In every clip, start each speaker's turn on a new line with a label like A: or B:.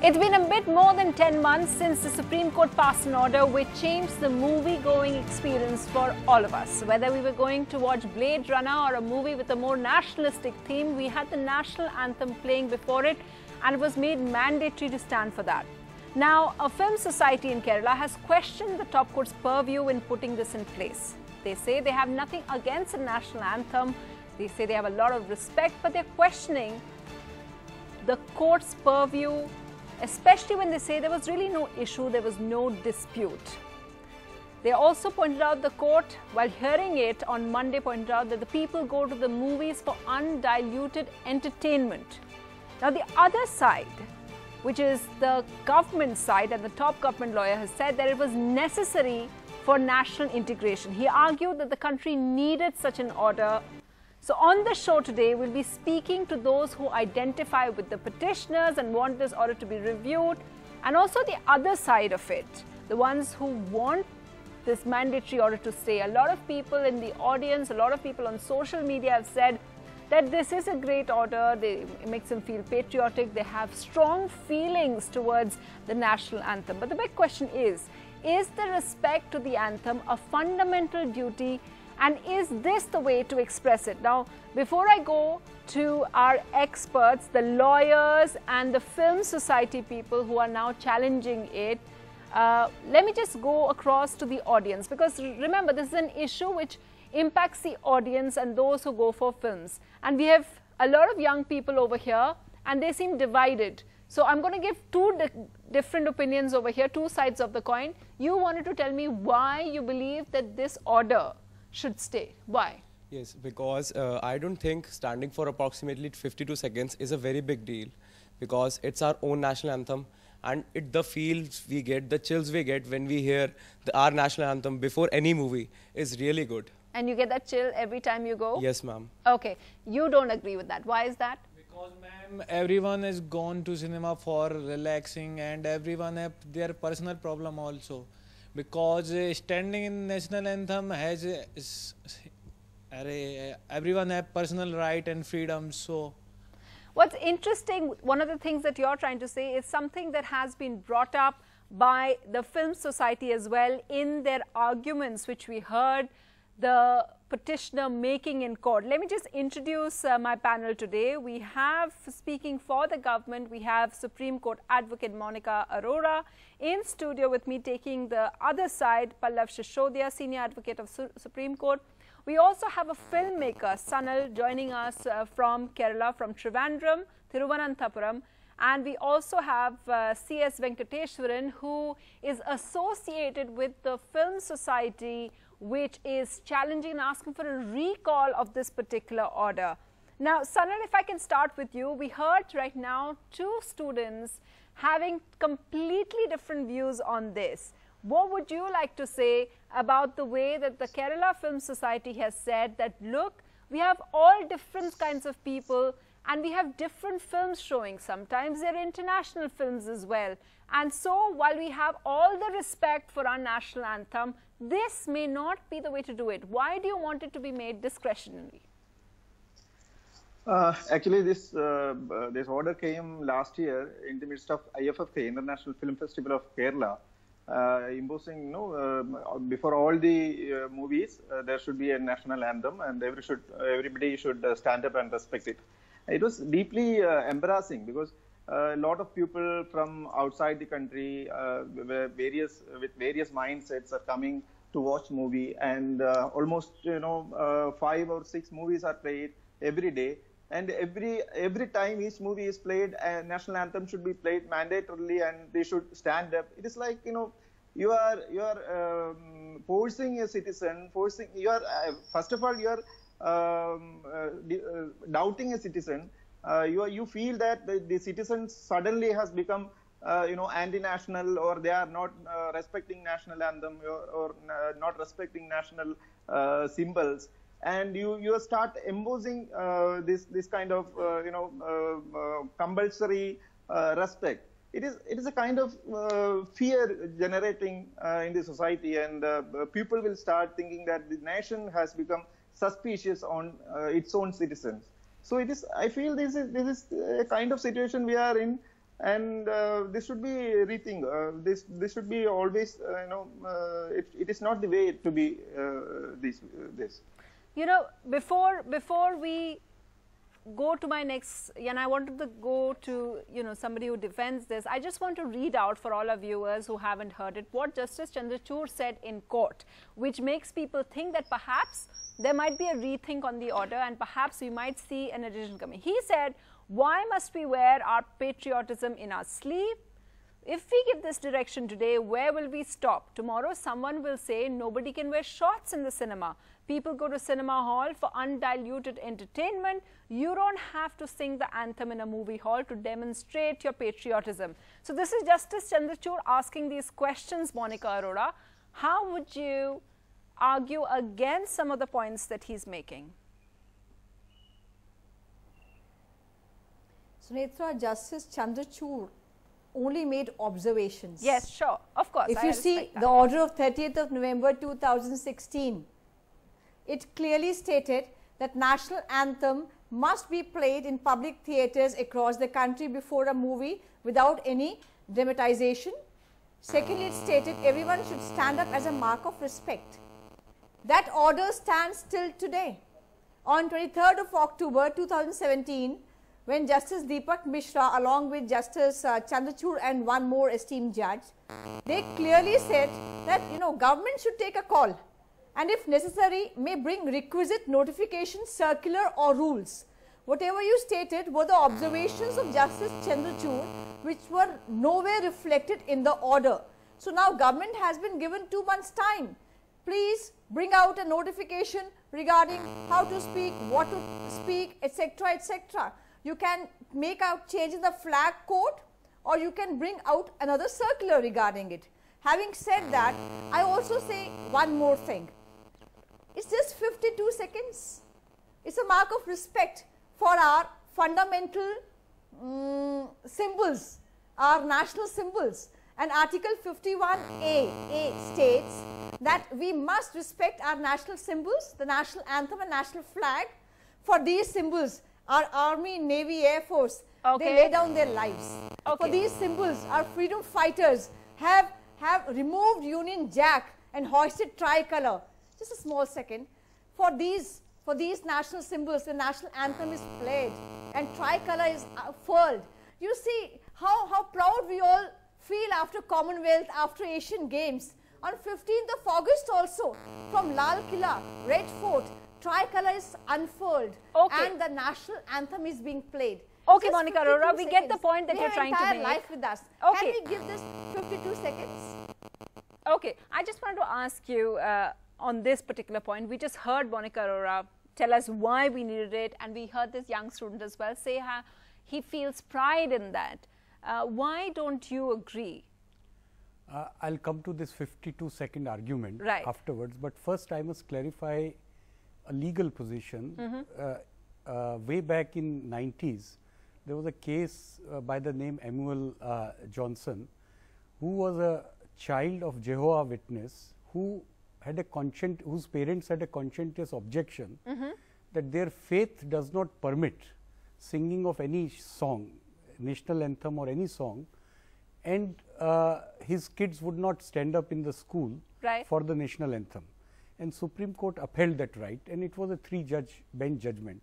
A: It's been a bit more than 10 months since the Supreme Court passed an order which changed the movie-going experience for all of us. Whether we were going to watch Blade Runner or a movie with a more nationalistic theme, we had the national anthem playing before it, and it was made mandatory to stand for that. Now, a film society in Kerala has questioned the top court's purview in putting this in place. They say they have nothing against a national anthem. They say they have a lot of respect, but they're questioning the court's purview, especially when they say there was really no issue, there was no dispute. They also pointed out, the court, while hearing it on Monday, pointed out that the people go to the movies for undiluted entertainment. Now, the other side, which is the government side, and the top government lawyer has said that it was necessary for national integration. He argued that the country needed such an order. So on the show today, we'll be speaking to those who identify with the petitioners and want this order to be reviewed, and also the other side of it, the ones who want this mandatory order to stay. A lot of people in the audience, a lot of people on social media have said that this is a great order. It makes them feel patriotic. They have strong feelings towards the national anthem. But the big question is the respect to the anthem a fundamental duty? And is this the way to express it? Now, before I go to our experts, the lawyers and the film society people who are now challenging it, let me just go across to the audience, because remember, this is an issue which impacts the audience and those who go for films. And we have a lot of young people over here and they seem divided. So I'm going to give two different opinions over here, two sides of the coin. You wanted to tell me why you believe that this order should stay. Why?
B: Yes, because I don't think standing for approximately 52 seconds is a very big deal, because it's our own national anthem, and the feels we get, the chills we get when we hear our national anthem before any movie is really good.
A: And you get that chill every time you go?
B: Yes, ma'am.
A: Okay, you don't agree with that. Why is that?
C: Because, ma'am, everyone has gone to cinema for relaxing, and everyone have their personal problem also. Because standing in national anthem has everyone have personal right and freedom. So
A: what's interesting, one of the things that you're trying to say is something that has been brought up by the film society as well in their arguments, which we heard the petitioner making in court. Let me just introduce my panel today. We have, speaking for the government, we have Supreme Court Advocate Monica Arora. In studio with me, taking the other side, Pallav Shishodia, Senior Advocate of Supreme Court. We also have a filmmaker, Sanal, joining us from Kerala, from Trivandrum, Thiruvananthapuram. And we also have C.S. Venkateshwaran, who is associated with the film society, which is challenging and asking for a recall of this particular order. Now, Sanal, if I can start with you, we heard right now two students having completely different views on this. What would you like to say about the way that the Kerala Film Society has said that, look, we have all different kinds of people and we have different films showing. Sometimes they're international films as well. And so while we have all the respect for our national anthem, this may not be the way to do it. Why do you want it to be made discretionary?
D: Actually, this order came last year in the midst of IFFK, International Film Festival of Kerala, imposing, before all the movies, there should be a national anthem, and everybody should stand up and respect it. It was deeply embarrassing, because a lot of people from outside the country with various mindsets are coming to watch movie, and almost 5 or 6 movies are played every day, and every time each movie is played, a national anthem should be played mandatorily, and they should stand up. It is like, you are forcing a citizen, first of all you are doubting a citizen. You feel that the citizen suddenly has become anti-national, or they are not respecting national anthem, or not respecting national symbols, and you start imposing this kind of compulsory respect. It is a kind of fear generating in the society, and people will start thinking that the nation has become suspicious on its own citizens. So it is. I feel this is a kind of situation we are in, And this should be rethink. This should be always, it is not the way to be this.
A: You know, before we go to my next, and I wanted to go to, somebody who defends this, I just want to read out for all our viewers who haven't heard it, what Justice Chandrachud said in court, which makes people think that perhaps there might be a rethink on the order and perhaps we might see an addition coming. He said, why must we wear our patriotism in our sleeve? If we give this direction today, where will we stop? Tomorrow, someone will say nobody can wear shorts in the cinema. People go to cinema hall for undiluted entertainment. You don't have to sing the anthem in a movie hall to demonstrate your patriotism. So this is Justice Chandrachud asking these questions, Monica Arora. How would you argue against some of the points that he's making?
E: Sunetra, Justice Chandrachud only made observations.
A: Yes, sure, of course.
E: If you see the order of 30th of November 2016, it clearly stated that national anthem must be played in public theatres across the country before a movie without any dramatization. Secondly, it stated everyone should stand up as a mark of respect. That order stands till today. On 23rd of October 2017, when Justice Deepak Mishra along with Justice Chandrachud and one more esteemed judge, they clearly said that government should take a call and if necessary may bring requisite notification, circular or rules. Whatever you stated were the observations of Justice Chandrachud which were nowhere reflected in the order. So now government has been given 2 months time. Please bring out a notification regarding how to speak, what to speak, etc., etc. You can make out change in the flag code or you can bring out another circular regarding it. Having said that, I also say one more thing. It's just 52 seconds. It's a mark of respect for our fundamental symbols, our national symbols. And Article 51A states that we must respect our national symbols, the national anthem and national flag. For these symbols, our Army, Navy, Air Force, they lay down their lives. For these symbols, our freedom fighters have removed Union Jack and hoisted tricolor. Just a small second. For these national symbols, the national anthem is played and tricolor is furled. You see how proud we all feel after Commonwealth, after Asian Games. On 15th of August also, from Lal Killa, Red Fort, tricolor is unfurled and the national anthem is being played.
A: Okay, Monica Arora, we get the point that you're trying to make.
E: Life with us.
A: Okay.
E: Can we give this 52 seconds?
A: Okay, I just want to ask you on this particular point. We just heard Monica Arora tell us why we needed it, and we heard this young student as well say how he feels pride in that. Why don't you agree?
F: I'll come to this 52-second argument afterwards, but first I must clarify a legal position. Way back in 90s, there was a case by the name Samuel Johnson, who was a child of Jehovah's Witness, who had a whose parents had a conscientious objection that their faith does not permit singing of any song, national anthem or any song, and his kids would not stand up in the school for the national anthem. And Supreme Court upheld that right, and it was a 3-judge bench judgment.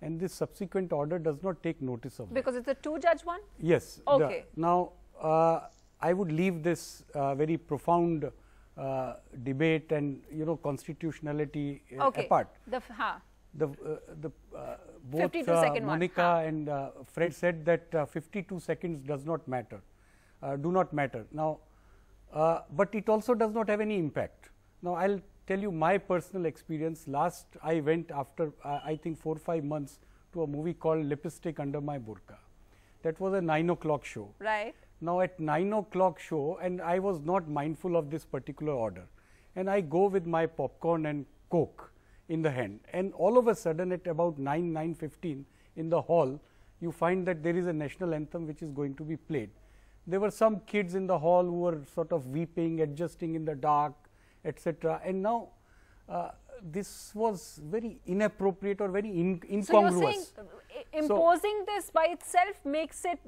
F: And this subsequent order does not take notice of
A: because it's a 2-judge one?
F: Yes.
A: Okay.
F: Now, I would leave this very profound debate and constitutionality apart. Both Monica and Fred said that 52 seconds does not matter, do not matter. Now, but it also does not have any impact. Now, I'll tell you my personal experience. Last, I went after I think 4 or 5 months to a movie called Lipstick Under My Burqa. That was a 9 o'clock show.
A: Right.
F: Now, at 9 o'clock show, and I was not mindful of this particular order, and I go with my popcorn and Coke in the hand, and all of a sudden at about 9:15 in the hall, you find that there is a national anthem which is going to be played. There were some kids in the hall who were sort of weeping, adjusting in the dark, etc. And now this was very inappropriate or very incongruous.
A: So you're saying imposing this by itself makes it,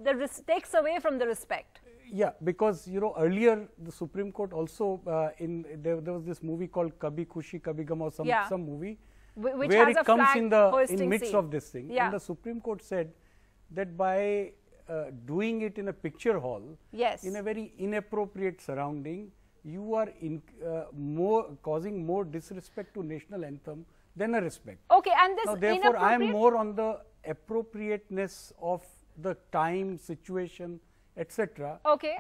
A: takes away from the respect.
F: Yeah, because earlier the Supreme Court also there was this movie called Kabhi Khushi Kabhi Gum or some movie
A: which
F: where
A: has
F: it comes in the midst
A: scene.
F: of this thing, and the Supreme Court said that by doing it in a picture hall, in a very inappropriate surrounding, you are causing more disrespect to national anthem than a respect.
A: Okay, and this
F: now, therefore, I am more on the appropriateness of the time, situation, etc.
A: Okay,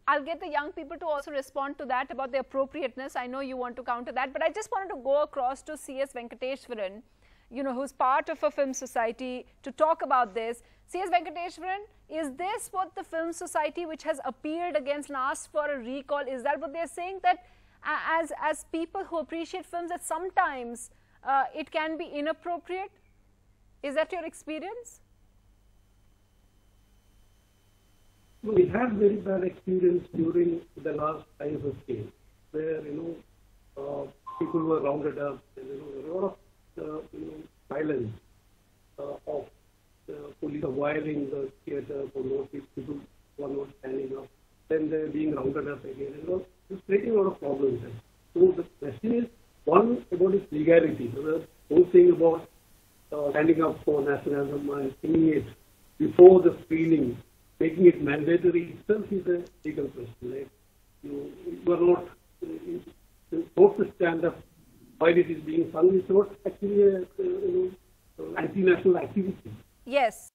A: I'll get the young people to also respond to that about the appropriateness. I know you want to counter that, but I just wanted to go across to C.S. Venkateshwaran, who's part of a film society, to talk about this. C.S. Venkateshwaran, is this what the film society which has appealed against and asked for a recall, is that what they're saying, that as people who appreciate films, that sometimes it can be inappropriate? Is that your experience?
G: We had very bad experience during the last IFF case, where people were rounded up, and a lot of violence of police wiring the theatre for no people were not standing up. Then they're being rounded up again. It's creating a lot of problems. So the question is, one, about its legality. The whole thing about standing up for national anthem and singing it before the screening, making it mandatory itself is a legal question. Right? You are not supposed to stand up while it is being sung. It's not actually a anti-national activity.
A: Yes.